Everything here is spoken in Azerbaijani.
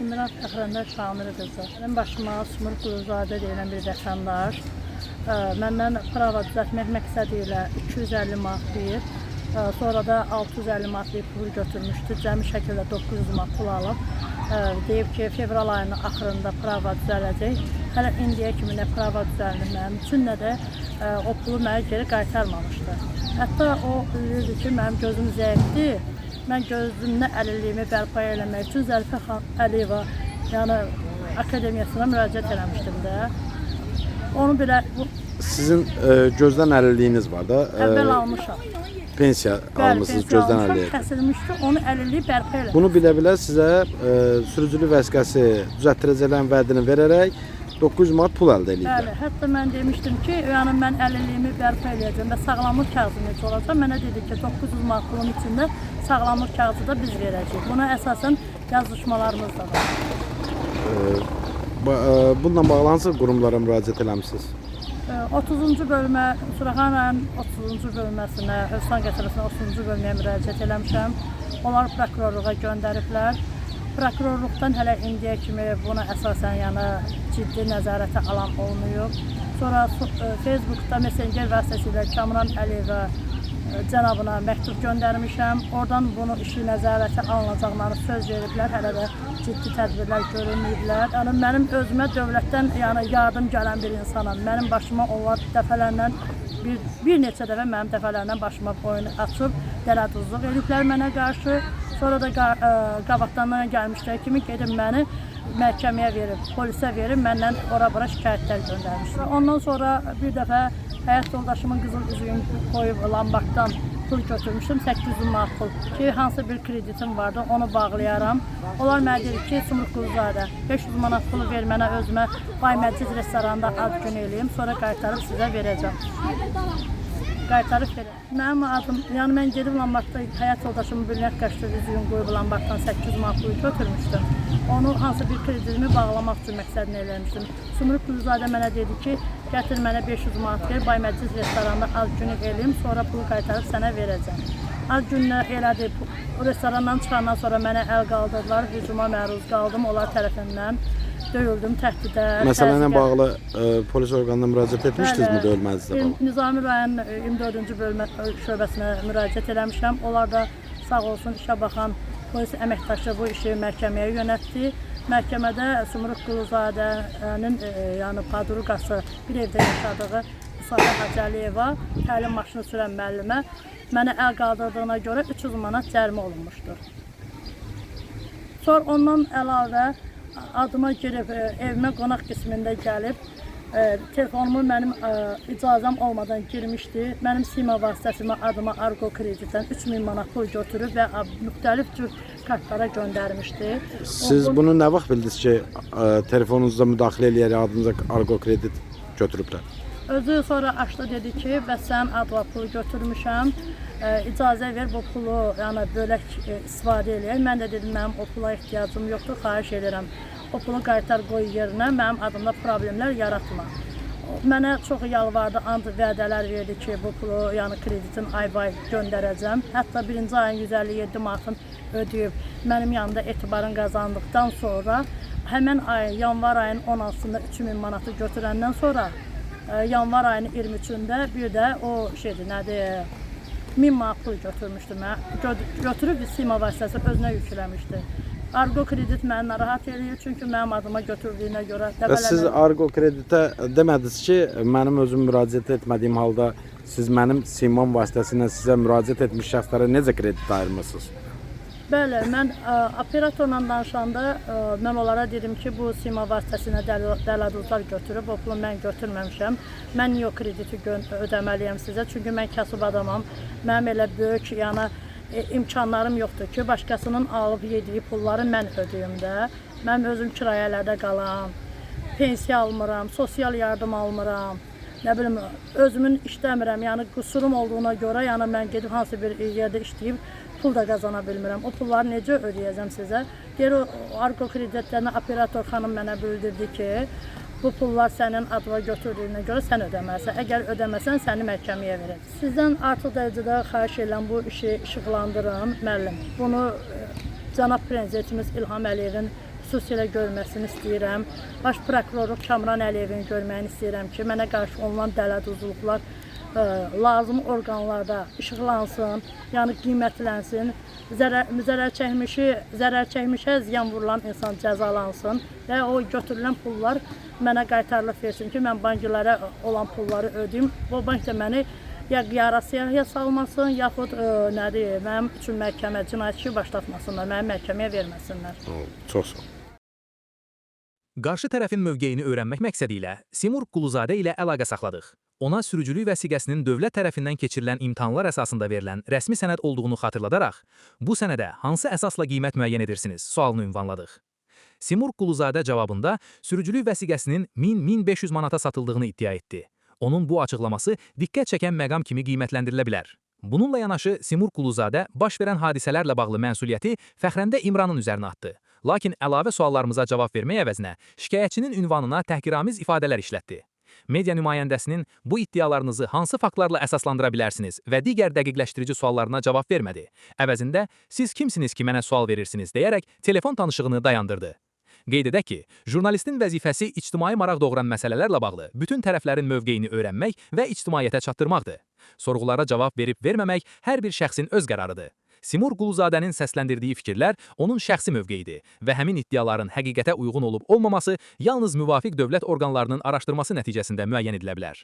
İmran Fəxrəndə Şamil qızı. Mənim başıma Sumur Quluzadə deyilən bir vətəndaş məndən prava düzəltmək məqsədi ilə 250 manat deyib, sonra da 650 manat deyib pul götürmüşdü. Cəmi şəkildə 900 manat pul alıb. Deyib ki, fevral ayının axırında prava düzələcək. Hələ indiyə kimi nə prava düzəldi mənim üçün, nə də o pulu mənə geri qaytarmamışdı. Hətta o bilirdi ki, mənim gözüm zəifdir. Mən gözümdə əlilliyimi bərpa eləmək üçün Zərifə Əliyeva, yəni akademiyasına müraciət eləmişdim də. Onu belə... Sizin gözdən əlilliyiniz var da. Əvvəl almışam. Pensiya almışsınız gözdən əlilliyi. Kəsilmişdi, onu əlilliyi bərpa eləmişdim. Bunu bilə-bilə sizə sürücülük vəsiqəsi düzəltdirəcəklərin vədini verərək 900 manat pul əldə ediblər. Bəli, hətta mən demişdim ki, yəni mən əlilliyimi bərpa eləyəcəm və sağlamlıq kağızı necə olacaq. Mənə dedi ki, 900 manat pulun içində sağlamlıq kağızı da biz verəcəyik. Buna əsasən yazışmalarımız da var. Bununla bağlı hansı qurumlara müraciət eləmişsiniz? 30-cu bölmə, Suraxan rayonunun 30-cu bölməsinə, Hövsan qəsəbəsinə 30-cu bölməyə müraciət eləmişəm. Onlar prokurorluğa göndəriblər. Prokurorluqdan hələ indiyə kimi buna əsasən yəni ciddi nəzarətə alan olmayıb. Sonra Facebookda Messenger vasitəsilə Kamran Əliyeva cənabına məktub göndərmişəm. Oradan bunu işi nəzarətə alınacaqlarını söz veriblər. Hələ də ciddi tədbirlər görülməyiblər. Yəni mənim özümə dövlətdən yəni yardım gələn bir insanam. Mənim başıma onlar dəfələrlə bir neçə dəfə mənim dəfələrlə başıma oyun açıb dələduzluq ediblər mənə qarşı. Sonra da qabaqdan gəlmişlər kimi gedib məni məhkəməyə verib, polisə verib, məndən ora-bura şikayətlər göndərmişlər. Ondan sonra bir dəfə həyat yoldaşımın qızıl üzüyünü qoyub Lambaqdan pul götürmüşdüm, 800 manat pul ki, hansı bir kreditim vardı, onu bağlayaram. Onlar mənə dedi ki, Sumur Quluzadə 500 manat pulu ver mənə özümə Bay Məcid restoranında ad gün eləyim, sonra qaytarıb sizə verəcəm. Qaytarıb verəm. Mənim adım, yəni mən gedib Lambaqda həyat yoldaşımın brilliant qaşlı üzüyünü qoyub Lambaqdan 800 manat pulu götürmüşdüm. Onu hansı bir kreditimi bağlamaq üçün məqsədini eləmişdim. Sumur Quluzadə mənə dedi ki, gətir mənə 500 manat ver, Bay Məcid restoranında ad günü eləyim, sonra pulu qaytarıb sənə verəcəm. Ad gününə elədi, restorandan çıxandan sonra mənə əl qaldırdılar, hücuma məruz qaldım, onlar tərəfindən döyüldüm, təhdidə. Məsələ ilə bağlı polis orqanına müraciət etmişdinizmi döyülmənizlə bağlı? Nizami rayon 24-cü bölmə şöbəsinə müraciət eləmişəm. Onlar da sağ olsun işə baxan polis əməkdaşı bu işi məhkəməyə yönəltdi. Məhkəmədə Sumur Quluzadənin yəni padruqası bir evdə yaşadığı Müsadə Hacəliyeva təlim maşını sürən müəllimə mənə əl qaldırdığına görə 300 manat cərimə olunmuşdur. Sonra ondan əlavə adıma girib, evimə qonaq qismində gəlib, telefonumu mənim icazəm olmadan girmişdi. Mənim Sima vasitəsimə adıma Argo kreditdən 3000 manat pul götürüb və müxtəlif cür kartlara göndərmişdi. Siz bunu nə vaxt bildiniz ki, telefonunuzda müdaxilə eləyərək adınıza Argo kredit götürüblər? Özü sonra açdı, dedi ki, bəs sən adva pulu götürmüşəm, icazə ver bu pulu yəni bölək istifadə eləyək. Mən də dedim, mənim o pula ehtiyacım yoxdur, xahiş edirəm. O pulu qaytar qoy yerinə, mənim adımda problemlər yaratma. Mənə çox yalvardı, and vədələr verdi ki, bu pulu, yəni kreditin ay-bay göndərəcəm. Hətta birinci ayın 157 manatını ödəyib, mənim yanımda etibarın qazandıqdan sonra, həmən ay, yanvar ayın 16-sında 3000 manatı götürəndən sonra, yanvar ayının 23-də bir də o şeydir, nədir, 1000 manat pul götürmüşdüm. Götürüb Sima vasitəsi özünə yükləmişdi. Argo kredit məni narahat eləyir, çünki mənim adıma götürdüyünə görə dəfələrlə... Siz Argo kreditə demədiniz ki, mənim özüm müraciət etmədiyim halda siz mənim Simon vasitəsilə sizə müraciət etmiş şəxslərə necə kredit ayırmısınız? Bəli, mən operatorla danışanda mən onlara dedim ki, bu Sima vasitəsinə dələduzlar götürüb, o pulu mən götürməmişəm. Mən niyə o krediti ödəməliyəm sizə? Çünki mən kasıb adamam. Mənim elə böyük imkanlarım yoxdur ki, başqasının alıb yediyi pulları mən ödəyim də. Mən özüm kirayələrdə qalam, pensiya almıram, sosial yardım almıram. Nə bilim, özümün işləmirəm, yəni qüsurum olduğuna görə, yəni mən gedib hansı bir yerdə işləyib, pul da qazana bilmirəm. O pulları necə ödəyəcəm sizə? Geri Argo kreditlərini operator xanım mənə bildirdi ki, bu pullar sənin adına götürdüyünə görə sən ödəməlisən. Əgər ödəməsən, səni məhkəməyə verəcək. Sizdən artıq dərəcədə xahiş edirəm bu işi işıqlandırın, müəllim. Bunu cənab prezidentimiz İlham Əliyevin xüsusilə görməsini istəyirəm. Baş prokuror Kamran Əliyevin görməyini istəyirəm ki, mənə qarşı olunan dələduzluqlar lazım orqanlarda işıqlansın, yəni qiymətlənsin. Zərər çəkmişə ziyan vurulan insan cəzalansın və o götürülən pullar mənə qaytarılıb versin ki, mən banklara olan pulları ödəyim. O bank da məni ya qiyara siyahıya salmasın, yaxud nədir, mənim üçün məhkəmə cinayət işi başlatmasınlar, məni məhkəməyə verməsinlər. Çox sağ ol. Qarşı tərəfin mövqeyini öyrənmək məqsədi ilə Simur Quluzadə ilə əlaqə saxladıq. Ona sürücülük vəsiqəsinin dövlət tərəfindən keçirilən imtahanlar əsasında verilən rəsmi sənəd olduğunu xatırladaraq, bu sənədə hansı əsasla qiymət müəyyən edirsiniz sualını ünvanladıq. Simur Quluzadə cavabında sürücülük vəsiqəsinin 1000-1500 manata satıldığını iddia etdi. Onun bu açıqlaması diqqət çəkən məqam kimi qiymətləndirilə bilər. Bununla yanaşı Simur Quluzadə baş verən hadisələrlə bağlı məsuliyyəti Fəxrəndə İmranın üzərinə atdı. Lakin əlavə suallarımıza cavab vermək əvəzinə şikayətçinin ünvanına təhqiramiz ifadələr işlətdi. Media nümayəndəsinin bu iddialarınızı hansı faktlarla əsaslandıra bilərsiniz və digər dəqiqləşdirici suallarına cavab vermədi. Əvəzində, siz kimsiniz ki, mənə sual verirsiniz deyərək telefon danışığını dayandırdı. Qeyd edək ki, jurnalistin vəzifəsi ictimai maraq doğuran məsələlərlə bağlı bütün tərəflərin mövqeyini öyrənmək və ictimaiyyətə çatdırmaqdır. Sorğulara cavab verib-verməmək hər bir şəxsin öz qərarıdır. Simur Quluzadənin səsləndirdiyi fikirlər onun şəxsi mövqeyidir və həmin iddiaların həqiqətə uyğun olub-olmaması yalnız müvafiq dövlət orqanlarının araşdırması nəticəsində müəyyən edilə bilər.